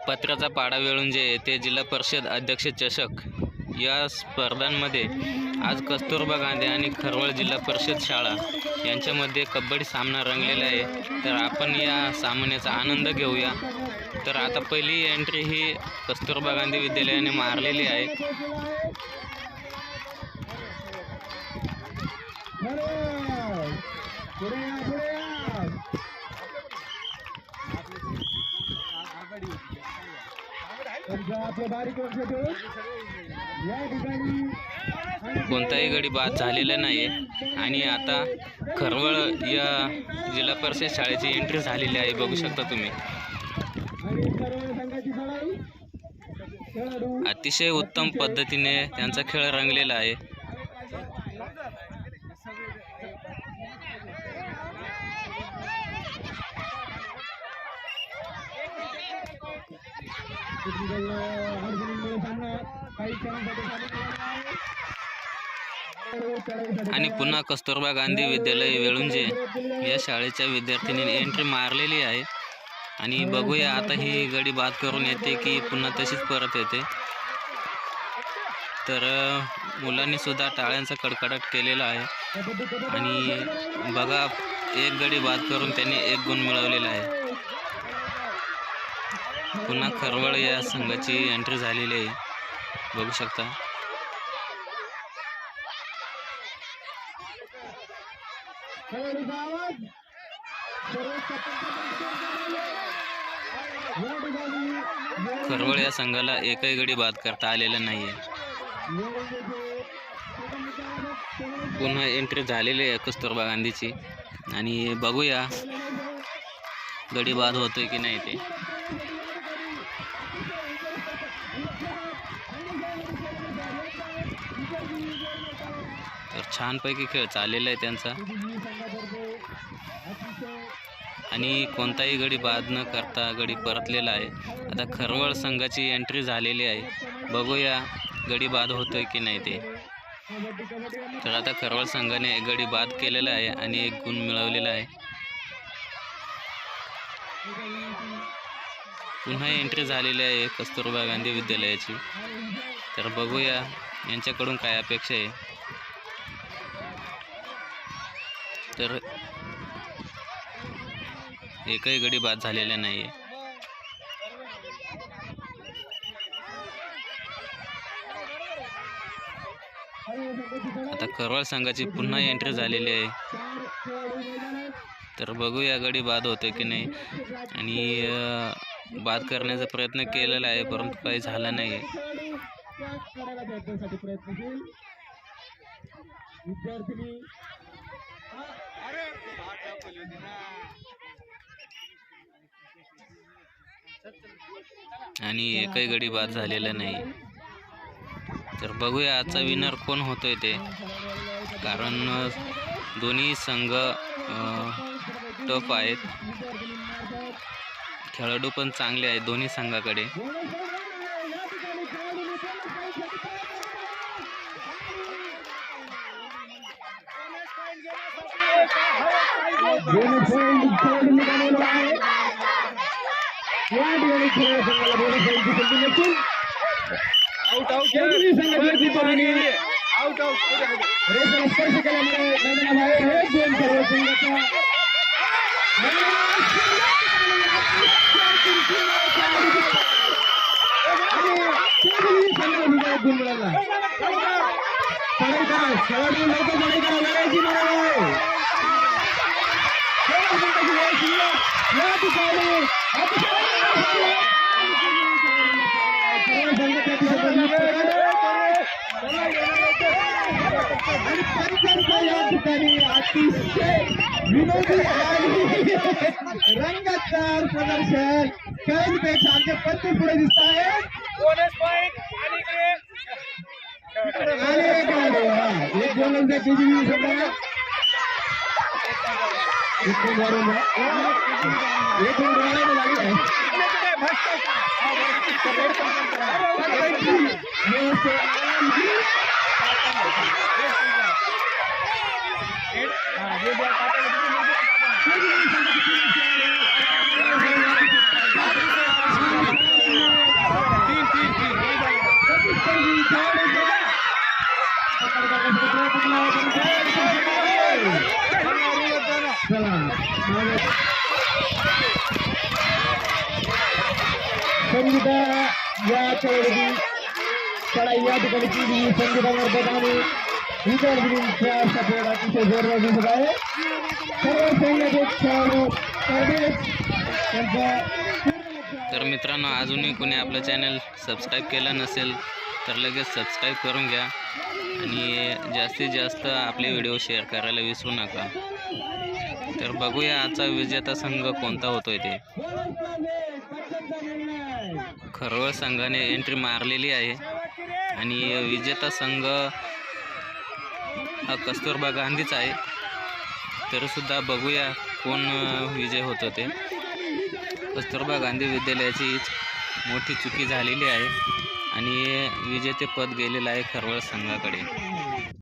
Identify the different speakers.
Speaker 1: पत्र्याचा पाडा वेळुंजे येथे जिल्हा परिषद अध्यक्ष चषक या स्पर्धांमध्ये आज कस्तुरबा गांधी आणि खरवळ जिल्हा परिषद शाळा यांच्यामध्ये कबड्डी सामना रंगलेला आहे। तर आपण या सामन्याचा आनंद घेऊया। तर आता पहिली एंट्री ही कस्तुरबा गांधी विद्यालयाने मारलेली आहे। कोणताही गडी बाद झालेला नाही आणि आता खरवळ या जिल्हा परिषद शाळेची एंट्री झालेली आहे, बघू शकता तुम्ही। अतिशय उत्तम पद्धतीने त्यांचा खेळ रंगलेला आहे। आणि पुन्हा कस्तुरबा गांधी विद्यालय वेळुंजे या शाळेच्या विद्यार्थिनीने एंट्री मारलेली आहे आणि बघूया आता ही गडी बाद करून येते की पुन्हा तशीच परत येते। तर मुलांनी सुद्धा टाळ्यांचा कडकडाट केलेला आहे आणि बघा एक गडी बाद करून त्यांनी 1 गुण मिळवलेला आहे। पुन्हा खरवळ या संघाची एंट्री झालेली आहे, बघू शकता। खरवळ या संघाला एकही गडी बाद करता आलेला नाहीये। पुन्हा एंट्री झालेली आहे कस्तुरबा गांधीची आणि बघूया गडी बाद होतोय की नाही ते। तर छानपैकी खेळ चाललेला आहे त्यांचा आणि कोणताही गडी बाद न करता गडी परतलेला आहे। आता खरवळ संघाची एंट्री झालेली आहे, बघूया गडी बाद होतोय की नाही ते। तर आता खरवळ संघाने गडी बाद केलेला आहे आणि 1 गुण मिळवलेला आहे। पुन्हा एंट्री झालेली आहे कस्तुरबा गांधी विद्यालयाची। तर बघूया यांच्याकडून काय अपेक्षा आहे। तर एकही गडी बाद झालेला नाही आहे। आता खरवळ संघाची पुन्हा एंट्री झालेली आहे। तर बघूया गडी बाद होते की नाही आणि बाद करण्याचा प्रयत्न केलेला आहे परंतु काही झाला नाही। आणि एकही गडी बाद झालेला नाही। तर बघूया आजचा विनर कोण होतोय ते, कारण दोन्ही संघ टफ आहेत, खेळाडू पण चांगले आहेत दोन्ही संघाकडे।
Speaker 2: रंगतदार प्रदर्शन कळपेक्षा आमचे पत्ते पुढे दिसत आहे। बोनस पॉइंट एक बोलून संगीता या चळवळी चढाई या ठिकाणी केली संगीता वर्धक आणि विद्यार्थ्यांच्या सपोर्ट अतिशय जोरदार दिसत आहे. सर्व सैन्याचे खेळाडू त्यांचा
Speaker 1: तर मित्रांनो, अजूनही कोणी आपलं चॅनल सबस्क्राईब केलं नसेल तर लगेच सबस्क्राईब करून घ्या आणि जास्तीत जास्त आपले व्हिडिओ शेअर करायला विसरू नका. तर बघूया आजचा विजेता संघ कोणता होतोय ते. खरवळ संघाने एंट्री मारलेली आहे आणि विजेता संघ हा कस्तुरबा गांधीच आहे. तरीसुद्धा बघूया कोण विजय होतो ते. कस्तुरबा गांधी विद्यालयाची मोठी चुकी झालेली आहे आणि विजेतेपद गेलेलं आहे खरवळ संघाकडे.